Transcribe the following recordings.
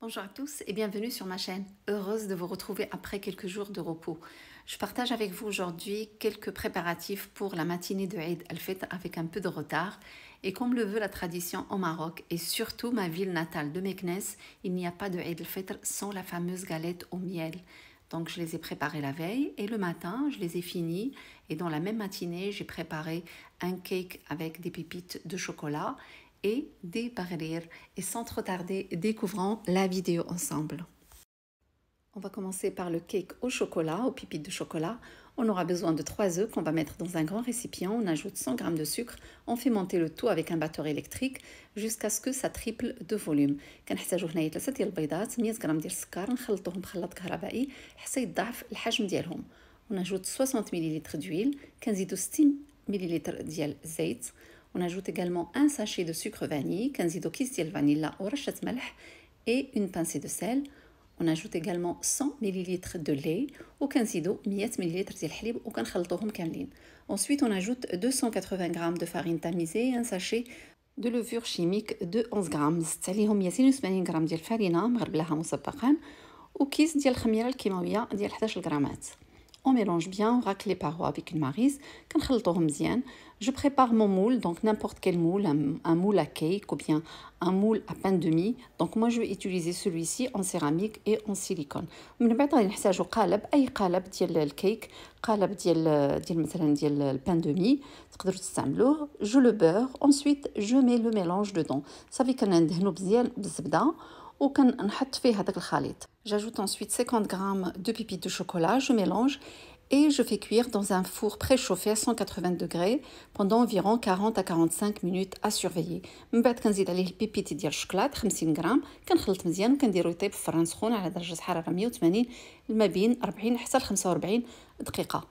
Bonjour à tous et bienvenue sur ma chaîne. Heureuse de vous retrouver après quelques jours de repos. Je partage avec vous aujourd'hui quelques préparatifs pour la matinée de Eid al-Fitr avec un peu de retard. Et comme le veut la tradition au Maroc et surtout ma ville natale de Meknès, il n'y a pas de Eid al-Fitr sans la fameuse galette au miel. Donc je les ai préparées la veille et le matin je les ai finis et dans la même matinée j'ai préparé un cake avec des pépites de chocolat et des barrir. Et sans trop tarder, découvrons la vidéo ensemble. On va commencer par le cake au chocolat, aux pépites de chocolat. On aura besoin de 3 œufs qu'on va mettre dans un grand récipient. On ajoute 100 g de sucre. On fait monter le tout avec un batteur électrique jusqu'à ce que ça triple de volume. كنحتاجو هنايا 3 ديال البيضات 100 g ديال السكر نخلطوهم بخلاط كهربائي حتى يضاعف الحجم ديالهم. On ajoute 60 ml d'huile, كنزيدو 60 ml ديال الزيت. On ajoute également un sachet de sucre vanille, كنزيدو كيس ديال الفانيلا ورشة ملح et une pincée de sel. On ajoute également 100 ml de lait وكنزيدو 100 ml ديال الحليب وكنخلطوهم كاملين. Ensuite, on ajoute 280 g de farine tamisée et un sachet de levure chimique de 11 g. زدت عليهم 280 g ديال الفرينة مغربلاها مسبقا وكيس ديال الخميرة الكيماوية ديال 11 غرامات. On mélange bien, on racle les parois avec une maryse. Je prépare mon moule, donc n'importe quel moule, un moule à cake ou bien un moule à pain de mie. Donc moi je vais utiliser celui-ci en céramique et en silicone. من بعد غادي نحتاجو قالب اي قالب ديال الكيك قالب ديال مثلا ديال البان دو مي تقدروا تستعملوه. Je le beurre, ensuite je mets le mélange dedans. صافي كندهنو مزيان بالزبده وكنحط فيه هذاك الخليط. J'ajoute ensuite 50 g de pépites de chocolat, je mélange et je fais cuire dans un four préchauffé à 180 degrés pendant environ 40 à 45 minutes à surveiller. من بعد كنزيد عليه البيبيت ديال الشوكولات 50 غرام كنخلط مزيان وكنديرو يطيب في فران سخون على درجة حرارة 180 ما بين 40 حتى ل 45 دقيقة.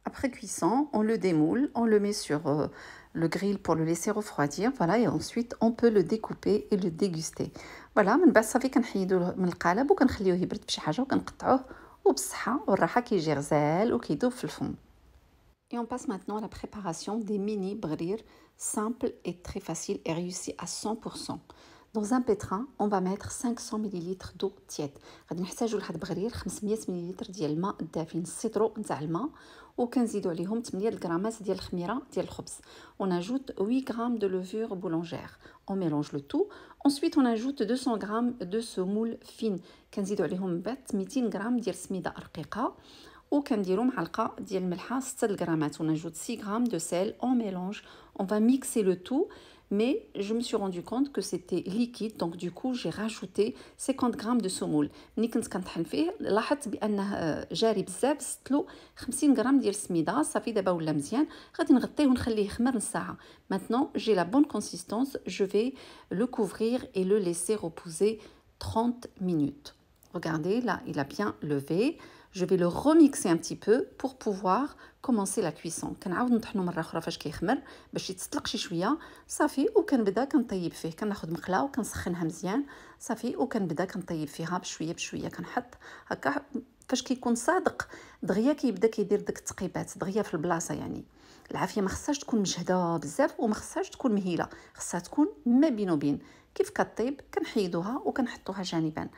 Après cuisson, on le démoule, on le met sur le grill pour le laisser refroidir, voilà, et ensuite on peut le découper et le déguster. Voilà, من بعد صافي كنحيدوه من القالب وكنخليوه يبرد بشي حاجة وكنقطعوه وبالصحة والراحة كيجي غزال وكيدوب في الفم. Et on passe maintenant à la préparation des mini brir simple et très facile et réussi à 100%. Dans un pétrin, on va mettre 500 ml d'eau tiède. غادي نحتاجو لهاد البغرير 500 ml ديال الماء الدافي نسيطرو نتاع الماء وكنزيدو عليهم 8 غرامات ديال الخميره ديال الخبز. On ajoute 8 g de levure boulangère. On mélange le tout. Ensuite, on ajoute 200 g de semoule fine. كنزيدو عليهم من بعد 200 g ديال السميده رقيقه وكنديرو معلقه ديال الملحه 6 غرامات. On ajoute 6 g de sel. On mélange. On va mixer le tout. Mais je me suis rendu compte que c'était liquide, donc du coup j'ai rajouté 50 g de semoule. ملي كنت كنطحن فيه لاحظت بانه جاري بزاف زدتلو 50 g ديال السميده. صافي دابا ولا مزيان غادي نغطيه ونخليه يخمر نص ساعه. Maintenant j'ai la bonne consistance, je vais le couvrir et le laisser reposer 30 minutes. Regardez, là il a bien levé. Je vais le remixer un petit peu pour pouvoir commencer la cuisson. كنعاود نطحنو مره اخرى فاش كيخمر باش يتسطلق شي شويه صافي وكنبدا كنطيب فيه. كناخذ مقله وكنسخنها مزيان صافي وكنبدا كنطيب فيها بشويه بشويه. كنحط هكا فاش كيكون صادق دغيا كيبدا كيدير داك التقيبات دغيا في البلاصه. يعني العافيه ما خصهاش تكون مجهده بزاف وما خصهاش تكون مهيله، خصها تكون ما بين وبين. كيف كطيب كنحيدوها وكنحطوها جانبا.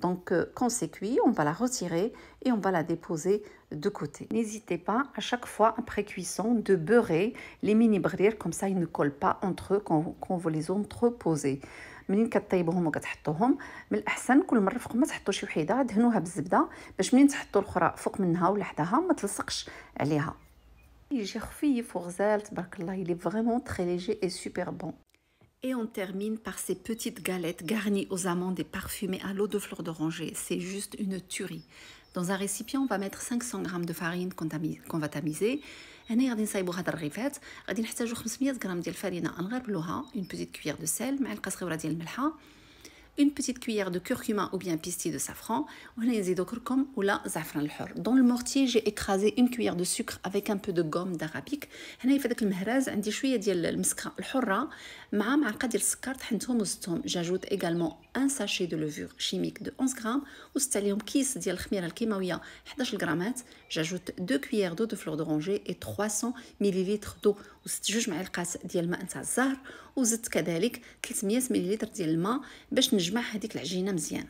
Donc quand c'est cuit, on va la retirer et on va la déposer de côté. N'hésitez pas à chaque fois après cuisson de beurrer les mini brir, comme ça ils ne collent pas entre eux quand vous les entreposez. منين كطيبوهم وكتحطوهم من الاحسن كل مره فوق ما تحطوا شي وحيده دهنوها بالزبده باش منين تحطوا الاخرى فوق منها وحدها ما تلصقش عليها. يجي خفيف وغزال تبارك الله. Il est vraiment très léger et super bon. Et on termine par ces petites galettes garnies aux amandes et parfumées à l'eau de fleur d'oranger. C'est juste une tuerie. Dans un récipient, on va mettre 500 g de farine qu'on va tamiser. هنا غادي نصايبو هاد الرغيفات. غادي نحتاجو 500 g ديال الفرينه نغربلوها، une petite cuillère de sel، معلقه صغيره ديال الملحه، une petite cuillère de curcuma ou bien pistil de safran. وهنا نزيدو كركم ولا زعفران الحر. Dans le mortier, j'ai écrasé une cuillère de sucre avec un peu de gomme d'arabique. هنايا في داك المهراز عندي شويه ديال المسكه الحره مع معلقه ديال السكر طحنتهم وزدتهم. J'ajoute également un sachet de levure chimique de 11 g وزدت عليهم كيس ديال الخميره الكيماويه 11 غرامات. J'ajoute 2 cuillères d'eau de fleur d'oranger et 300 ml d'eau وزدت 2 معالق ديال الماء نتاع الزهر وزدت كذلك 300 ملل ديال الماء باش نجمع هذيك العجينه مزيان.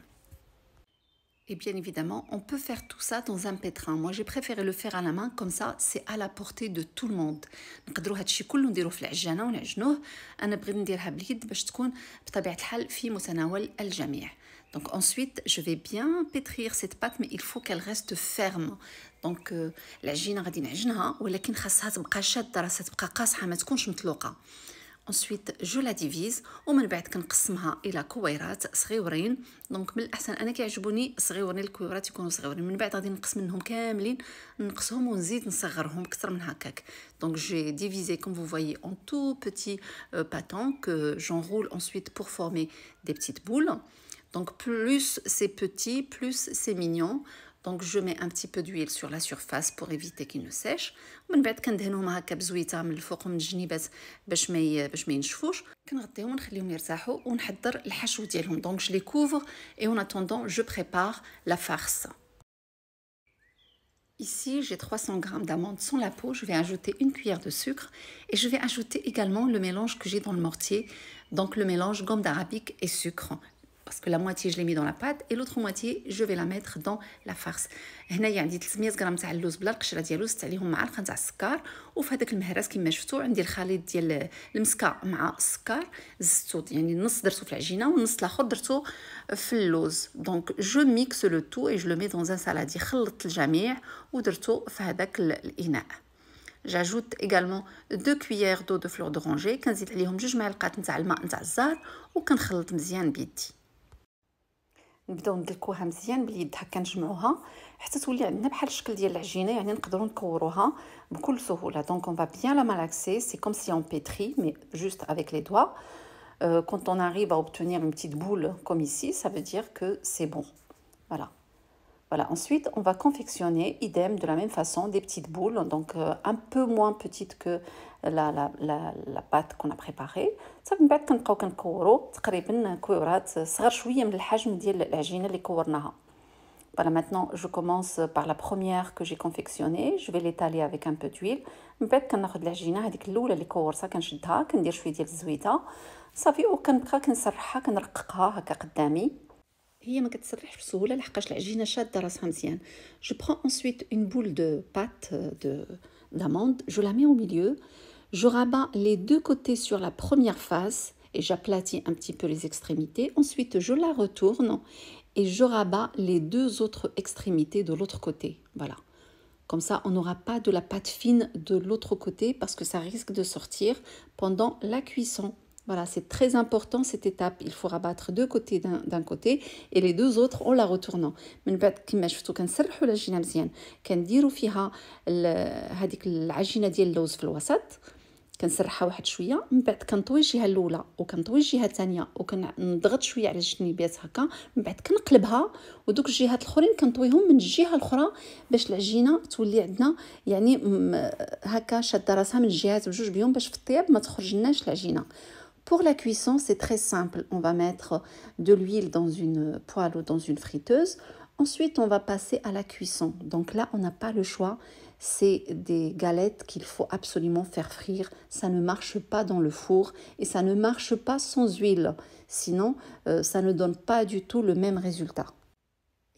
Et bien évidemment, on peut faire tout ça dans un pétrin. Moi, j'ai préféré le faire à la main, comme ça, c'est à la portée de tout le monde. نقدروا هادشي كله نديروه في العجانة ونعجنوه. أنا بغيت نديرها باليد باش تكون بطبيعة الحال في متناول الجميع. Donc ensuite, je vais bien pétrir cette pâte, mais il faut qu'elle reste ferme. Donc العجينة غادي نعجنها ولكن خاصها تبقى شادة، راسها تبقى قاصحة، ما تكونش مطلوقة. Ensuite, je la divise ومن بعد كنقسمها الى كويرات صغيورين. دونك من الاحسن انا كيعجبوني صغيورين، الكويرات يكونوا صغيورين. من بعد غادي نقسم منهم كاملين، نقصهم ونزيد نصغرهم اكثر من هكاك. Donc j'ai divisé comme vous voyez en tout petits pâtons que j'enroule ensuite pour former des petites boules. Donc plus c'est petit, plus c'est mignon. Donc je mets un petit peu d'huile sur la surface pour éviter qu'il ne sèche. ومن بعد كندهنهم هكا بزويته من الفوق ومن الجنيبات باش ما ينشفوش. كنغطيهم ونخليهم يرتاحوا ونحضر الحشو ديالهم. Donc je les couvre et en attendant je prépare la farce. Ici, j'ai 300 g d'amandes sans la peau. Je vais ajouter une cuillère de sucre et je vais ajouter également le mélange que j'ai dans le mortier. Donc le mélange gomme d'arabique et sucre. Parce que la moitié je l'ai mis dans la pâte et l'autre moitié je vais la mettre dans la farce. هنايا عندي 300 غرام تاع اللوز بلا القشره ديالو، زدت عليهم معلقه تاع السكر، وفي هذاك المهراس كما شفتوا عندي الخليط ديال المسكه مع السكر، زدتو يعني النص درتو في العجينه والنص الاخر درتو في اللوز. دونك جو ميكس لو تو اي جو لو مي دون ان سالادي. خلطت الجميع ودرتو في هذاك الاناء. J'ajoute également 2 cuillères d'eau de fleur d'oranger. كنزيد عليهم 2 معلقات نتاع الماء نتاع الزهر وكنخلط مزيان بيدي. نبداو ندلكوها مزيان باليد هكا، نجمعوها حتى تولي عندنا بحال الشكل ديال العجينه، يعني نقدروا نكوروها بكل سهوله. دونك on va bien la malaxer, c'est comme si on pétrit mais juste avec les doigts. Quand on arrive à obtenir une petite boule comme ici, ça veut dire que c'est bon. Voilà. Voilà, ensuite on va confectionner idem de la même façon des petites boules, donc un peu moins petites que la pâte qu'on a préparée. صافي من بعد كنبقاو كنكورو تقريبا كويرات صغار شويه من الحجم ديال العجينه اللي كورناها. Voilà, maintenant je commence par la première que j'ai confectionnée. Je vais l'étaler avec un peu d'huile. من بعد كناخذ العجينه هذيك الاولى اللي كورتها كنشدها، كندير شويه ديال الزويته صافي وكنبقى كنسرحها كنرققها هكا قدامي. هي ما كتسرحش بسهوله لحقاش العجينه شاده راسها مزيان. Je prends ensuite une boule de pâte d'amande, je la mets au milieu, je rabats les deux côtés sur la première face et j'aplatis un petit peu les extrémités. Ensuite, je la retourne et je rabats les deux autres extrémités de l'autre côté. Voilà. Comme ça, on n'aura pas de la pâte fine de l'autre côté parce que ça risque de sortir pendant la cuisson. Voilà, c'est très important cette étape. Il faut rabattre deux côtés d'un côté et les deux autres en la retournant. من بعد كما شفتوا كنسرحوا العجينه مزيان، كنديروا فيها هذيك العجينه ديال اللوز في الوسط، كنسرحها واحد شويه، من بعد كنطوي الجهه الاولى وكنطوي الجهه الثانيه وكنضغط شويه على الجنيبات هكا، من بعد كنقلبها ودوك الجهات الاخرين كنطويهم من الجهه الاخرى باش العجينه تولي عندنا يعني هكا شاده راسها من الجهات بجوج بيهم باش في الطياب ما تخرج لناش العجينه. Pour la cuisson, c'est très simple. On va mettre de l'huile dans une poêle ou dans une friteuse. Ensuite, on va passer à la cuisson. Donc là, on n'a pas le choix. C'est des galettes qu'il faut absolument faire frire. Ça ne marche pas dans le four et ça ne marche pas sans huile. Sinon, ça ne donne pas du tout le même résultat.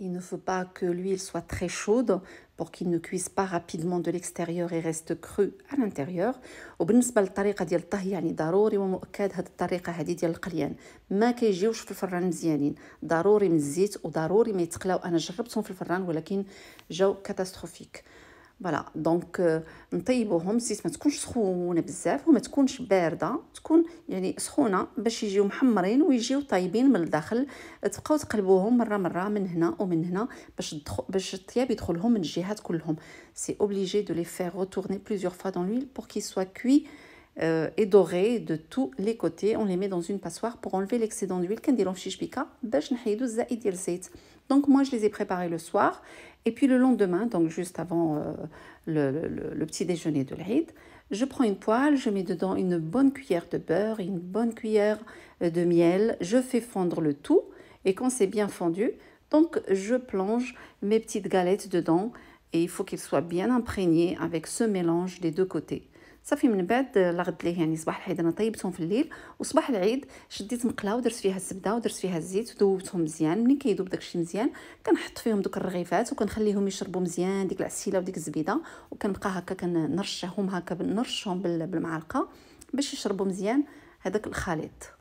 Il ne faut pas que l'huile soit très chaude pour qu'il ne cuise pas rapidement de l'extérieur et reste cru à l'intérieur. وبالنسبه للطريقه ديال الطهي يعني ضروري ومؤكد هذه الطريقه هذه ديال القليان ما كيجيوش في الفران مزيانين، ضروري من الزيت وضروري ما يتقلاو. انا جربتهم في الفران ولكن جاو كاتاستروفيك. فوالا دونك نطيبوهم. الزيت ما تكونش سخونه بزاف وما تكونش بارده، تكون يعني سخونه باش يجيو محمرين ويجيو طايبين من الداخل. تبقاو تقلبوهم مره من هنا ومن هنا باش الطياب يدخلهم من الجهات كلهم. C'est obligé de les faire retourner plusieurs fois dans l'huile pour qu'ils soient cuits et dorés de tous les côtés. On les met dans une passoire pour enlever l'excédent d'huile. كنديرهم في شي شبيكه باش نحيدو الزائد ديال الزيت. Donc moi je les ai préparés le soir et puis le lendemain, donc juste avant le petit déjeuner de l'Aïd, je prends une poêle, je mets dedans une bonne cuillère de beurre, une bonne cuillère de miel, je fais fondre le tout et quand c'est bien fondu, donc je plonge mes petites galettes dedans et il faut qu'elles soient bien imprégnées avec ce mélange des deux côtés. صافي من بعد لا غد ليه يعني صباح العيد انا طيبتهم في الليل، وصباح العيد شديت مقله ودرت فيها الزبده ودرت فيها الزيت وذوبتهم مزيان. ملي كيذوب داكشي مزيان كنحط فيهم دوك الرغيفات وكنخليهم يشربوا مزيان ديك العسيله وديك الزبيده، وكنبقى هكا كنرشهم هكا نرشهم بالمعلقه باش يشربوا مزيان هذاك الخليط.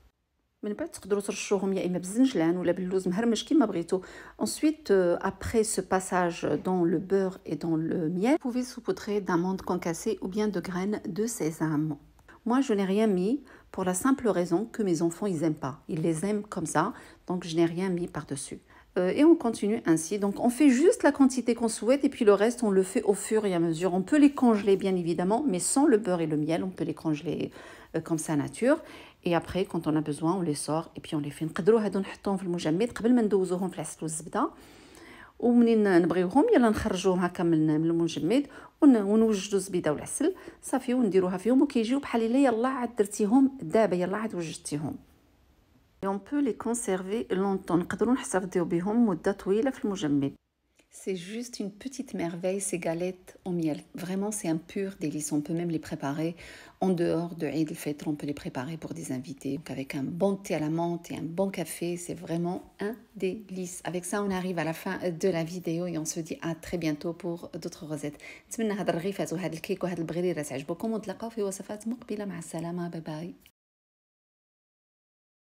من بعد تقدروا ترشوهم يا اما بالزنجلان ولا باللوز مهرمش كيما بغيتو. Ensuite, après ce passage dans le beurre et dans le miel, vous pouvez saupoudrer d'amandes concassées ou bien de graines de sésame. Moi, je n'ai rien mis pour la simple raison que mes enfants, ils aiment pas. Ils les aiment comme ça, donc je n'ai rien mis par-dessus. Et on continue ainsi. Donc, on fait juste la quantité qu'on souhaite et puis le reste, on le fait au fur et à mesure. On peut les congeler, bien évidemment, mais sans le beurre et le miel, on peut les congeler comme ça nature. Et après, quand on a besoin, on les sort et puis on les fait. نقدروا هادو نحطوهم في المجمد قبل ما ندوزوهم في العسل والزبده، ومنين نبغيوهم يلا نخرجوهم هكا من المجمد ونوجدوا الزبيده والعسل صافي ونديروها فيهم وكيجيو بحال الا يلا عاد درتيهم دابا يلا عاد وجدتيهم. Et on peut les conserver longtemps. نقدروا نحتفظوا بهم مده طويله في المجمد. C'est juste une petite merveille, ces galettes au miel. Vraiment, c'est un pur délice. On peut même les préparer en dehors de Eid al-Fitr. On peut les préparer pour des invités. Donc avec un bon thé à la menthe et un bon café, c'est vraiment un délice. Avec ça, on arrive à la fin de la vidéo et on se dit à très bientôt pour d'autres recettes. نتمنى هاد الرغيفات وهاد الكيك وهاد البغريرة تعجبكم ونتلاقاو في وصفات مقبلة. مع السلامة. باي باي.